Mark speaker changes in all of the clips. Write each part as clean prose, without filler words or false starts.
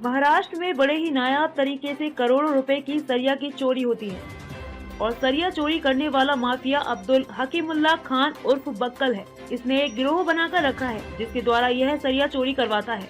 Speaker 1: महाराष्ट्र में बड़े ही नायाब तरीके से करोड़ों रुपए की सरिया की चोरी होती है और सरिया चोरी करने वाला माफिया अब्दुल हकीमुल्लाह खान उर्फ बक्कल है। इसने एक गिरोह बनाकर रखा है जिसके द्वारा यह सरिया चोरी करवाता है।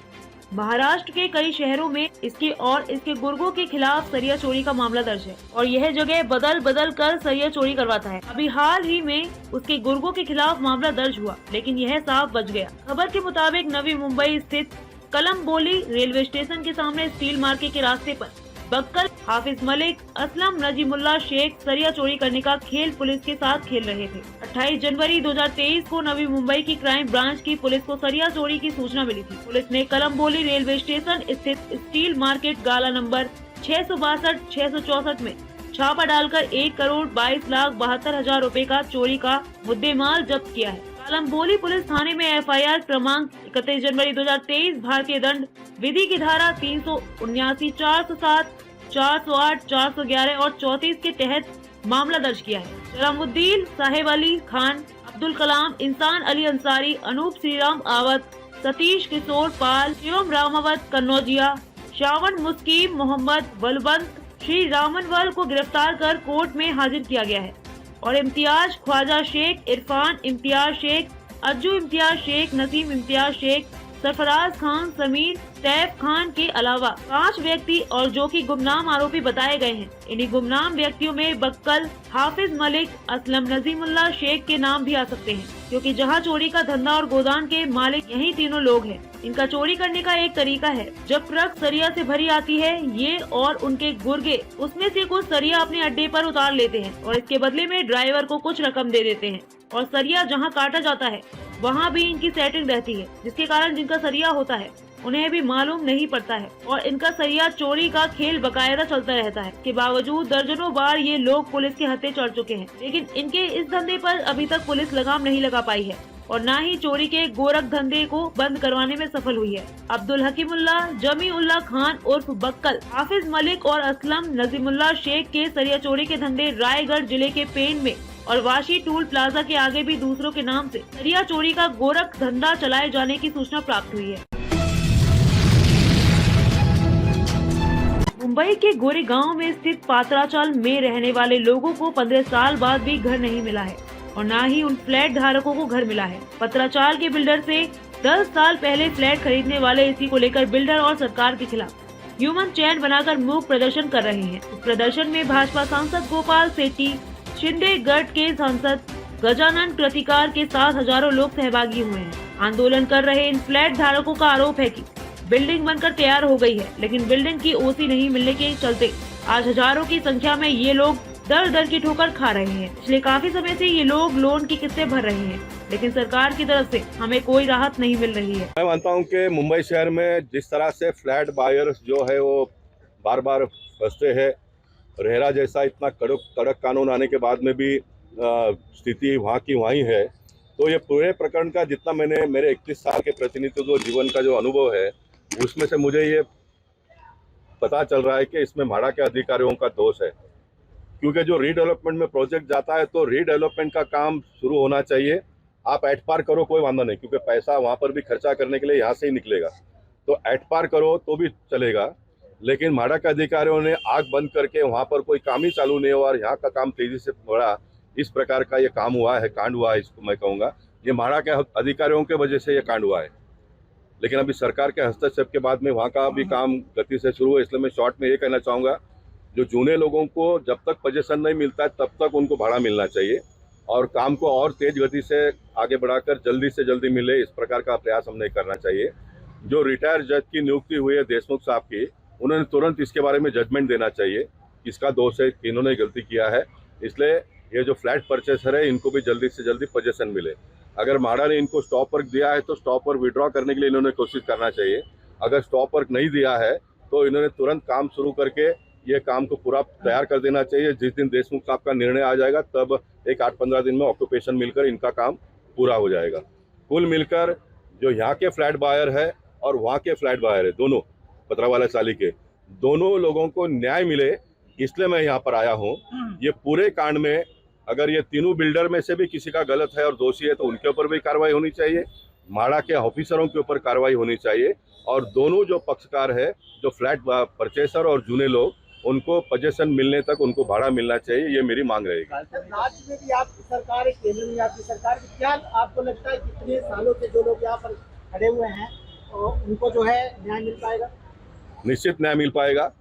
Speaker 1: महाराष्ट्र के कई शहरों में इसके गुर्गों के खिलाफ सरिया चोरी का मामला दर्ज है और यह जगह बदल बदल कर सरिया चोरी करवाता है। अभी हाल ही में उसके गुर्गों के खिलाफ मामला दर्ज हुआ, लेकिन यह साफ बच गया। खबर के मुताबिक नवी मुंबई स्थित कलम्बोली रेलवे स्टेशन के सामने स्टील मार्केट के रास्ते पर बक्कल, हाफिज मलिक, असलम नजीमुल्लाह शेख सरिया चोरी करने का खेल पुलिस के साथ खेल रहे थे। 28 जनवरी 2023 को नवी मुंबई की क्राइम ब्रांच की पुलिस को सरिया चोरी की सूचना मिली थी। पुलिस ने कलम्बोली रेलवे स्टेशन स्थित स्टील मार्केट गाला नंबर 662-664 में छापा डालकर 1,22,72,000 रुपए का चोरी का मुद्देमाल जब्त किया है। कलम्बोली पुलिस थाने में FIR क्रमांक 31 जनवरी 2023 भारतीय दंड विधि की धारा 379, 407, 408, 411 और 34 के तहत मामला दर्ज किया है। सलामुद्दीन साहेब अली खान, अब्दुल कलाम, इंसान अली अंसारी, अनूप श्रीराम आवत, सतीश किशोर पाल, शिवम रामावत कन्नौजिया, श्रावण मुस्कीम, मोहम्मद बलवंत श्री रामनवाल को गिरफ्तार कर कोर्ट में हाजिर किया गया है और इम्तियाज ख्वाजा शेख, इरफान इम्तियाज शेख, अज्जू इम्तियाज शेख, नसीम इम्तियाज शेख, सरफराज खान, समीर, सैफ खान के अलावा 5 व्यक्ति और जो कि गुमनाम आरोपी बताए गए हैं। इन्हीं गुमनाम व्यक्तियों में बक्कल, हाफिज मलिक, असलम नजीमुल्लाह शेख के नाम भी आ सकते हैं, क्योंकि जहां चोरी का धंधा और गोदान के मालिक यही तीनों लोग हैं। इनका चोरी करने का एक तरीका है, जब ट्रक सरिया से भरी आती है, ये और उनके गुर्गे उसमें से कुछ सरिया अपने अड्डे पर उतार लेते हैं और इसके बदले में ड्राइवर को कुछ रकम दे देते हैं और सरिया जहां काटा जाता है वहां भी इनकी सेटिंग रहती है, जिसके कारण जिनका सरिया होता है उन्हें भी मालूम नहीं पड़ता है और इनका सरिया चोरी का खेल बकायदा चलता रहता है। के बावजूद दर्जनों बार ये लोग पुलिस के हत्थे चढ़ चुके हैं, लेकिन इनके इस धंधे पर अभी तक पुलिस लगाम नहीं लगा पाई है और न ही चोरी के गोरख धंधे को बंद करवाने में सफल हुई है। अब्दुल हकीमुल्लाह जमीउल्लाह खान उर्फ बक्कल, हाफिज मलिक और असलम नजीमुल्लाह शेख के सरिया चोरी के धंधे रायगढ़ जिले के पेंड में और वाशी टूल प्लाजा के आगे भी दूसरों के नाम से सरिया चोरी का गोरख धंधा चलाए जाने की सूचना प्राप्त हुई है। मुंबई के गोरेगांव में स्थित पात्राचाल में रहने वाले लोगों को 15 साल बाद भी घर नहीं मिला है और न ही उन फ्लैट धारकों को घर मिला है। पत्राचाल के बिल्डर से 10 साल पहले फ्लैट खरीदने वाले इसी को लेकर बिल्डर और सरकार के खिलाफ ह्यूमन चैन बनाकर मूक प्रदर्शन कर रहे हैं। इस प्रदर्शन में भाजपा सांसद गोपाल सेठी, शिंदे गढ़ के सांसद गजानन प्रतिकार के साथ हजारों लोग सहभागी हुए हैं। आंदोलन कर रहे इन फ्लैट धारकों का आरोप है कि बिल्डिंग बनकर तैयार हो गई है, लेकिन बिल्डिंग की OC नहीं मिलने के चलते आज हजारों की संख्या में ये लोग दर दर की ठोकर खा रहे हैं। पिछले काफी समय से ये लोग लोन की किस्तें भर रहे हैं, लेकिन सरकार की तरफ से हमें कोई राहत नहीं मिल रही है।
Speaker 2: मैं मानता हूँ कि मुंबई शहर में जिस तरह से फ्लैट बायर्स जो है वो बार बार फंसते हैं, रेरा जैसा इतना कड़क कानून आने के बाद में भी स्थिति वहाँ की वहीं है, तो ये पूरे प्रकरण का जितना मैंने मेरे 31 साल के प्रतिनिधित्व जीवन का जो अनुभव है उसमें से मुझे ये पता चल रहा है कि इसमें म्हाडा के अधिकारियों का दोष है। क्योंकि जो रीडेवलपमेंट में प्रोजेक्ट जाता है तो रीडेवलपमेंट का काम शुरू होना चाहिए। आप एट पार करो कोई वांधा नहीं, क्योंकि पैसा वहाँ पर भी खर्चा करने के लिए यहाँ से ही निकलेगा, तो एट पार करो तो भी चलेगा। लेकिन म्हाडा के अधिकारियों ने आग बंद करके वहाँ पर कोई काम ही चालू नहीं हुआ और यहाँ का काम तेजी से बढ़ा, इस प्रकार का ये काम हुआ है, कांड हुआ है। इसको मैं कहूँगा ये म्हाडा के अधिकारियों के वजह से ये कांड हुआ है। लेकिन अभी सरकार के हस्तक्षेप के बाद में वहाँ का भी काम गति से शुरू है। इसलिए मैं शॉर्ट में ये कहना चाहूँगा, जो जूने लोगों को जब तक पोजीशन नहीं मिलता है तब तक उनको भाड़ा मिलना चाहिए और काम को और तेज गति से आगे बढ़ाकर जल्दी से जल्दी मिले, इस प्रकार का प्रयास हमने करना चाहिए। जो रिटायर जज की नियुक्ति हुई है देशमुख साहब की, उन्होंने तुरंत इसके बारे में जजमेंट देना चाहिए, किसका दोष है, इन्होंने गलती किया है। इसलिए ये जो फ्लैट परचेसर है इनको भी जल्दी से जल्दी पोजीशन मिले। अगर म्हाडा ने इनको स्टॉप वर्क दिया है तो स्टॉप वर्क विड्रॉ करने के लिए इन्होंने कोशिश करना चाहिए। अगर स्टॉप वर्क नहीं दिया है तो इन्होंने तुरंत काम शुरू करके ये काम को पूरा तैयार कर देना चाहिए। जिस दिन देशमुख साहब का निर्णय आ जाएगा तब एक 8-15 दिन में ऑक्यूपेशन मिलकर इनका काम पूरा हो जाएगा। कुल मिलकर जो यहाँ के फ्लैट बायर है और वहाँ के फ्लैट बायर है, दोनों पथरावाला चाली के, दोनों लोगों को न्याय मिले, इसलिए मैं यहाँ पर आया हूँ। ये पूरे कांड में अगर ये तीनों बिल्डर में से भी किसी का गलत है और दोषी है तो उनके ऊपर भी कार्रवाई होनी चाहिए माड़ा के ऑफिसरों के ऊपर कार्रवाई होनी चाहिए और दोनों जो पक्षकार है, जो फ्लैट परचेसर और जूने लोग, उनको पोजीशन मिलने तक उनको भाड़ा मिलना चाहिए, ये मेरी मांग रहेगी।
Speaker 3: राज्य में भी आपकी सरकार है, केंद्र में आपकी सरकार है, क्या आपको लगता है कितने सालों से जो लोग यहाँ पर खड़े हुए हैं उनको जो है न्याय मिल पाएगा?
Speaker 2: निश्चित न्याय मिल पाएगा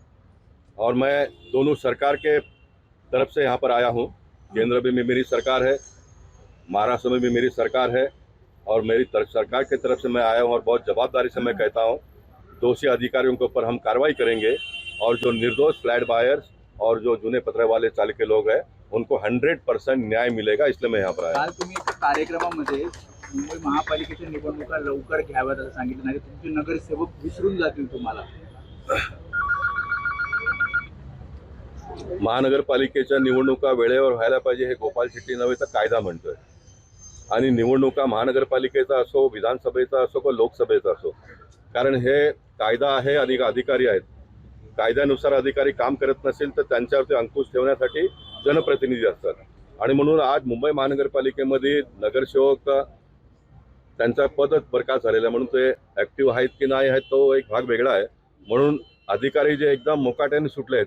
Speaker 2: और मैं दोनों सरकार के तरफ से यहाँ पर आया हूँ। केंद्र में मेरी सरकार है, महाराष्ट्र में भी मेरी सरकार है और मेरी सरकार की तरफ से मैं आया हूँ और बहुत जवाबदारी से मैं कहता हूँ दोषी अधिकारियों के ऊपर हम कार्रवाई करेंगे और जो निर्दोष फ्लैट बायर्स और जो जुने पत्र वाले चालक के लोग हैं उनको 100% न्याय मिलेगा, इसलिए मैं यहाँ पर आया।
Speaker 4: काल तुम्ही एका कार्यक्रमामध्ये मुंबई महापालिकेच्या निवडणुका लवकर घ्याव्यात असं सांगितलं, नाही तुमचे नगरसेवक विसरून जातील तुम्हाला.
Speaker 2: महानगरपालिकेच्या निवडणुका वेळेवर व्हायला पाहिजे हे गोपाल शेट्टी नव्हे तर कायदा म्हणतोय आणि निवडणुका महानगरपालिकेचा असो, विधानसभेचा असो किंवा लोकसभेचा असो, कारण हे कायदा आहे आणि अधिकारी आहेत. कायद्यानुसार अधिकारी काम करत नसेल तर त्यांच्यावरती अंकुश ठेवण्यासाठी जनप्रतिनिधी असतात आणि म्हणून आज मुंबई महानगरपालिकेमध्ये नगरसेवक त्यांचा पदच बरखास्त झालेला म्हणून ते ॲक्टिव्ह आहेत की नाही आहेत तो एक भाग वेगळा आहे. म्हणून अधिकारी जे एकदम मोकाट्याने सुटले आहेत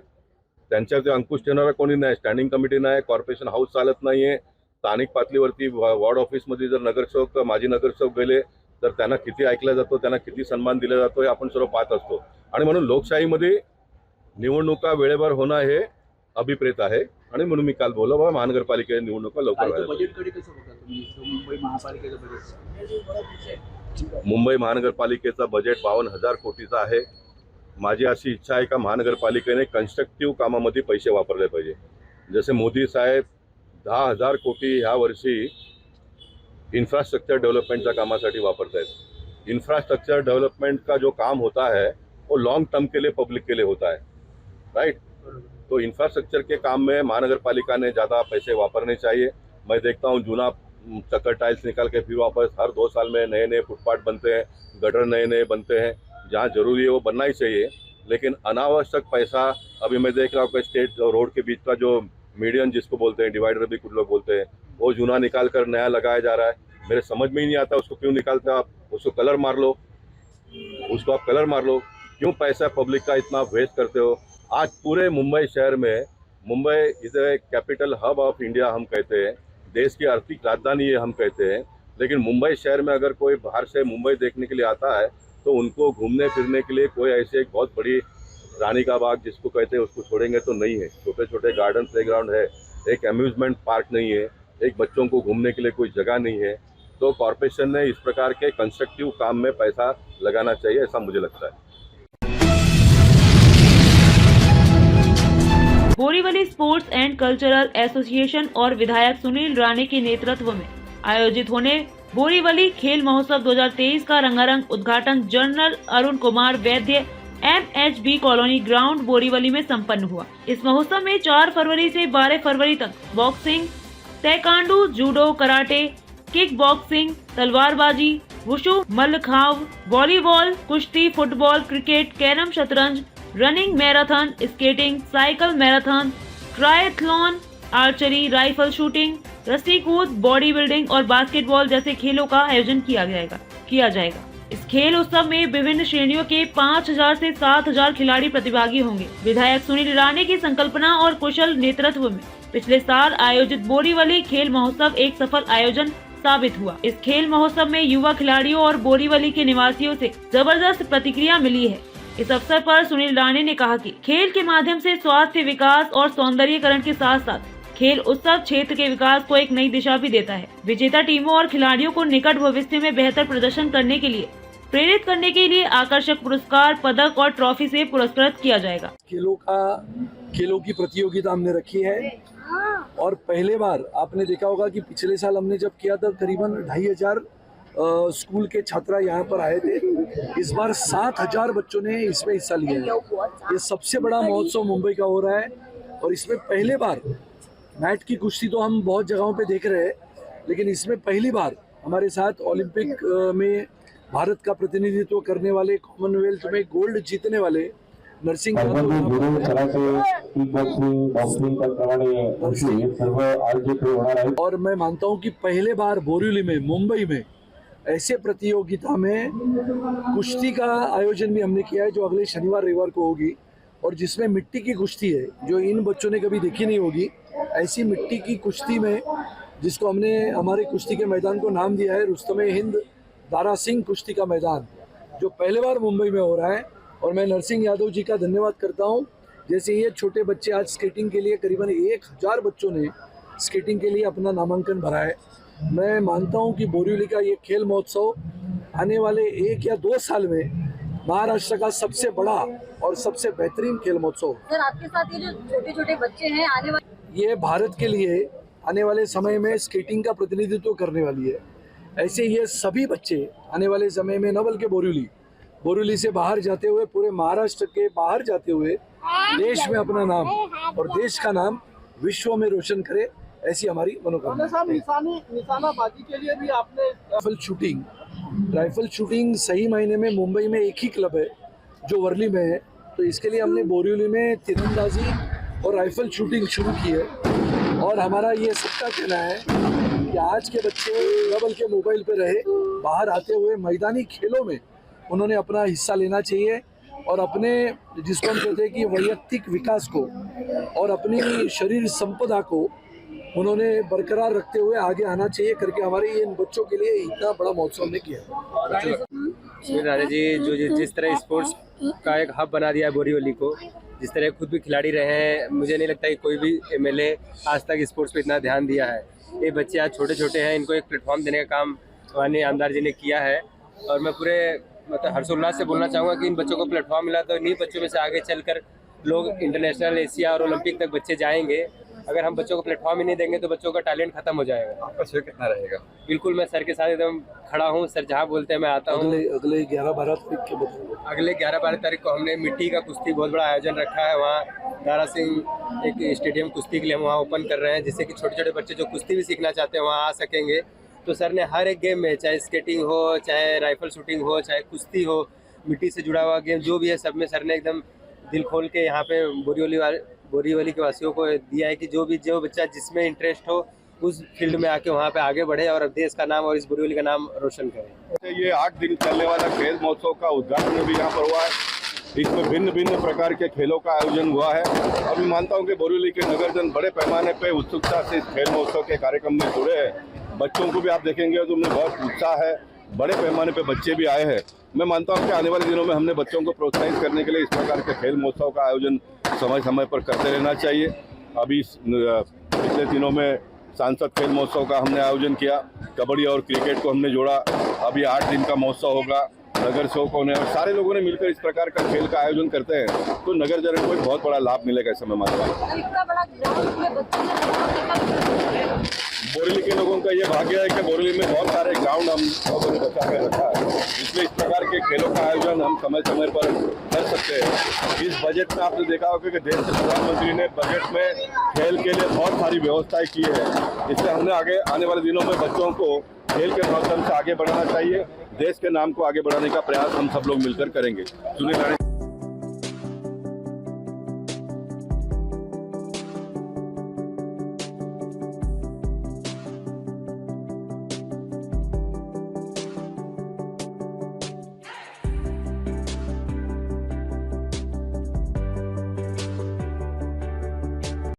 Speaker 2: त्यांच्यावरती अंकुश ठेवणारा कोणी नाही. स्टँडिंग कमिटी नाही, कॉर्पोरेशन हाऊस चालत नाही आहे. स्थानिक पातळीवरती वॉर्ड ऑफिसमध्ये जर नगरसेवक माजी नगरसेवक गेले तर त्यांना किती ऐकला जातो, त्यांना किती सन्मान दिला जातो हे आपण सर्व पाहत असतो आणि म्हणून लोकशाहीमध्ये निवडणुका वेळेवर होणं हे अभिप्रेत आहे आणि म्हणून मी काल बोललो बाबा महानगरपालिकेच्या निवडणुका लवकर व्हायला.
Speaker 4: बजेटकडे कसं बघता तुम्ही मुंबई महापालिकेचं बजेट?
Speaker 2: मुंबई महानगरपालिकेचा बजेट 52,000 कोटीचा आहे. माझी अशी इच्छा आहे का महानगरपालिकेने कन्स्ट्रक्टिव्ह कामामध्ये पैसे वापरले पाहिजे. जसे मोदी साहेब 10,000 कोटी ह्या वर्षी इंफ्रास्ट्रक्चर डेवलपमेंटच्या कामासाठी वापरत आहेत. इंफ्रास्ट्रक्चर डेवलपमेंट का जो काम होता है वो लॉन्ग टर्म के लिए, पब्लिक के लिए होता है, राइट. तो इंफ्रास्ट्रक्चर के काम में महानगरपालिका ने ज़्यादा पैसे वापरने चाहिए. मैं देखता हूँ जूना चक्कर टाइल्स निकाल के फिर वापस हर 2 साल में नए नए फुटपाथ बनते हैं, गटर नए नए बनते हैं. जहाँ जरूरी है वो बनना ही चाहिए, लेकिन अनावश्यक पैसा अभी मैं देख रहा हूँ कि स्टेट और रोड के बीच का जो मीडियन जिसको बोलते हैं, डिवाइडर भी कुछ लोग बोलते हैं, वो जूना निकाल कर नया लगाया जा रहा है. मेरे समझ में ही नहीं आता उसको क्यों निकालते आप. उसको कलर मार लो, उसको आप कलर मार लो. क्यों पैसा पब्लिक का इतना वेस्ट करते हो. आज पूरे मुंबई शहर में, Mumbai is a capital hub of India हम कहते हैं, देश की आर्थिक राजधानी हम कहते हैं, लेकिन मुंबई शहर में अगर कोई बाहर से मुंबई देखने के लिए आता है तो उनको घूमने फिरने के लिए कोई ऐसे एक बहुत बड़ी रानी का बाग जिसको कहते हैं उसको छोड़ेंगे तो नहीं है. छोटे छोटे गार्डन प्लेग्राउंड है, एक अम्यूजमेंट पार्क नहीं है, एक बच्चों को घूमने के लिए कोई जगह नहीं है. तो कॉरपोरेशन ने इस प्रकार के कंस्ट्रक्टिव काम में पैसा लगाना चाहिए, ऐसा मुझे लगता है.
Speaker 1: Borivali sports and cultural association और विधायक सुनील राणे के नेतृत्व में आयोजित होने बोरीवली खेल महोत्सव 2023 का रंगारंग उद्घाटन जनरल अरुण कुमार वैद्य MHB कॉलोनी ग्राउंड बोरीवली में संपन्न हुआ. इस महोत्सव में 4 फरवरी से 12 फरवरी तक boxing, taekwondo, judo, karate, kick boxing, तलवारबाजी, वुशु, मल्लखांव, वॉलीबॉल, कुश्ती, फुटबॉल, क्रिकेट, कैरम, शतरंज, running, marathon, skating, cycle marathon, triathlon, archery, rifle shooting, रस्सी कूद, बॉडी बिल्डिंग और बास्केटबॉल जैसे खेलों का आयोजन किया जाएगा. इस खेल उत्सव में विभिन्न श्रेणियों के 5,000 से 7,000 खिलाड़ी प्रतिभागी होंगे. विधायक सुनील राणे की संकल्पना और कुशल नेतृत्व में पिछले साल आयोजित बोरीवली खेल महोत्सव एक सफल आयोजन साबित हुआ. इस खेल महोत्सव में युवा खिलाड़ियों और बोरीवली के निवासियों से जबरदस्त प्रतिक्रिया मिली है. इस अवसर पर सुनील राणे ने कहा कि खेल के माध्यम से स्वास्थ्य विकास और सौंदर्यीकरण के साथ साथ खेल उत्सव क्षेत्र के विकास को एक नई दिशा भी देता है. विजेता टीमों और खिलाड़ियों को निकट भविष्य में बेहतर प्रदर्शन करने के लिए प्रेरित करने के लिए आकर्षक पुरस्कार, पदक और ट्रॉफी से पुरस्कृत किया जाएगा.
Speaker 5: खेलों की प्रतियोगिता हमने रखी है और पहले बार आपने देखा होगा कि पिछले साल हमने जब किया था करीबन 2,500 स्कूल के छात्र यहाँ पर आए थे. इस बार 7,000 बच्चों ने इसमें हिस्सा लिया है. ये सबसे बड़ा महोत्सव मुंबई का हो रहा है और इसमें पहले बार मैट की कुश्ती तो हम बहुत जगहों पे देख रहे हैं, लेकिन इसमें पहली बार हमारे साथ ओलंपिक में भारत का प्रतिनिधित्व करने वाले, कॉमनवेल्थ में गोल्ड जीतने वाले नर्सिंग और मैं मानता हूं कि पहले बार बोरीवली में, मुंबई में ऐसे प्रतियोगिता में कुश्ती का आयोजन भी हमने किया है, जो अगले शनिवार रविवार को होगी, और जिसमें मिट्टी की कुश्ती है जो इन बच्चों ने कभी देखी नहीं होगी। ऐसी मिट्टी की कुश्ती में, जिसको हमने हमारे कुश्ती के मैदान को नाम दिया है रुस्तम-ए-हिंद दारा सिंह कुश्ती का मैदान, जो पहली बार मुंबई में हो रहा है। और मैं नरसिंह यादव जी का धन्यवाद करता हूँ। जैसे ये छोटे बच्चे आज स्केटिंग के लिए, करीबन 1000 बच्चों ने स्केटिंग के लिए अपना नामांकन भरा है। मैं मानता हूँ कि बोरीवली का ये खेल महोत्सव आने वाले 1 या 2 साल में महाराष्ट्र का सबसे बड़ा और सबसे बेहतरीन खेल महोत्सव।
Speaker 6: सर, आपके साथ ये जो छोटे छोटे बच्चे हैं आने वाले,
Speaker 5: ये भारत के लिए आने वाले समय में स्केटिंग का प्रतिनिधित्व करने वाली है। ऐसे ये सभी बच्चे आने वाले समय में न बल्कि बोरीवली से बाहर जाते हुए, पूरे महाराष्ट्र के बाहर जाते हुए देश में अपना नाम और देश का नाम विश्व में रोशन करे, ऐसी हमारी मनोकामना है।
Speaker 3: निशानाबाजी के लिए भी आपने
Speaker 5: राइफल शूटिंग सही मायने में मुंबई में एक ही क्लब है जो वर्ली में है, तो इसके लिए हमने बोरीवली में तीरंदाजी और राइफल शूटिंग शुरू की है। और हमारा ये सबका कहना है कि आज के बच्चे न बल्कि मोबाइल पे रहे, बाहर आते हुए मैदानी खेलों में उन्होंने अपना हिस्सा लेना चाहिए और अपने, जिसको हम कहते हैं कि वैयक्तिक विकास को और अपनी शरीर संपदा को उन्होंने बरकरार रखते हुए आगे आना चाहिए करके हमारे इन बच्चों के लिए इतना बड़ा महोत्सव हमने किया है।
Speaker 7: राणा जी जो जिस तरह स्पोर्ट्स का एक हब बना दिया है बोरीवली को, जिस तरह खुद भी खिलाड़ी रहे हैं, मुझे नहीं लगता कि कोई भी एमएलए आज तक स्पोर्ट्स पे इतना ध्यान दिया है। ये बच्चे आज छोटे छोटे हैं, इनको एक प्लेटफॉर्म देने का काम माननीय आमदार जी ने किया है और मैं पूरे मतलब हर्षोल्लास से बोलना चाहूँगा कि इन बच्चों को प्लेटफॉर्म मिला तो इन्हीं बच्चों में से आगे चलकर लोग इंटरनेशनल, एशिया और ओलंपिक तक बच्चे जाएंगे। अगर हम बच्चों को प्लेटफॉर्म ही नहीं देंगे तो बच्चों का टैलेंट खत्म हो जाएगा।
Speaker 2: आपका श्रेय कितना रहेगा?
Speaker 7: बिल्कुल, मैं सर के साथ एकदम खड़ा हूँ। सर जहाँ बोलते हैं मैं आता हूँ।
Speaker 5: अगले 11-12 तारीख के बताइए।
Speaker 7: अगले 11-12 तारीख को हमने मिट्टी का कुश्ती बहुत बड़ा आयोजन रखा है। वहाँ दारा सिंह एक स्टेडियम कुश्ती के लिए हम वहाँ ओपन कर रहे हैं, जिससे कि छोटे छोटे बच्चे जो कुश्ती भी सीखना चाहते हैं वहाँ आ सकेंगे। तो सर ने हर एक गेम में, चाहे स्केटिंग हो, चाहे राइफल शूटिंग हो, चाहे कुश्ती हो, मिट्टी से जुड़ा हुआ गेम जो भी है, सब में सर ने एकदम दिल खोल के यहाँ पे बोरीवली के वासियों को दिया है कि जो बच्चा जिसमें इंटरेस्ट हो उस फील्ड में आके वहाँ पे आगे बढ़े और देश का नाम और इस बोरीवली का नाम रोशन करे।
Speaker 2: ये 8 दिन चलने वाला खेल महोत्सव का उद्घाटन भी यहाँ पर हुआ है। इसमें भिन्न भिन्न प्रकार के खेलों का आयोजन हुआ है और मैं मानता हूँ कि बोरीवली के नगरजन बड़े पैमाने पर उत्सुकता से इस खेल महोत्सव के कार्यक्रम में जुड़े हैं। बच्चों को भी आप देखेंगे तो उनमें बहुत उत्साह है, बड़े पैमाने पे बच्चे भी आए हैं। मैं मानता हूं कि आने वाले दिनों में हमने बच्चों को प्रोत्साहित करने के लिए इस प्रकार के खेल महोत्सव का आयोजन समय समय पर करते रहना चाहिए। अभी पिछले दिनों में सांसद खेल महोत्सव का हमने आयोजन किया, कबड्डी और क्रिकेट को हमने जोड़ा। अभी 8 दिन का महोत्सव होगा। नगर सेवकों ने और सारे लोगों ने मिलकर इस प्रकार का खेल का आयोजन करते हैं तो नगर जन को एक बहुत बड़ा लाभ मिलेगा। ऐसा मैं मानता हूँ। बोरीवली के लोगों का ये भाग्य है कि बोरीवली में बहुत सारे ग्राउंड हम लोगों ने बचा कर रखा है, इसलिए इस प्रकार के खेलों का आयोजन हम समय समय पर कर सकते हैं। इस बजट में आपने देखा होगा कि देश के प्रधानमंत्री ने बजट में खेल के लिए बहुत सारी व्यवस्थाएं की है। इससे हमने आगे आने वाले दिनों में बच्चों को खेल के माध्यम से आगे बढ़ाना चाहिए। देश के नाम को आगे बढ़ाने का प्रयास हम सब लोग मिलकर करेंगे। सुनील राणे।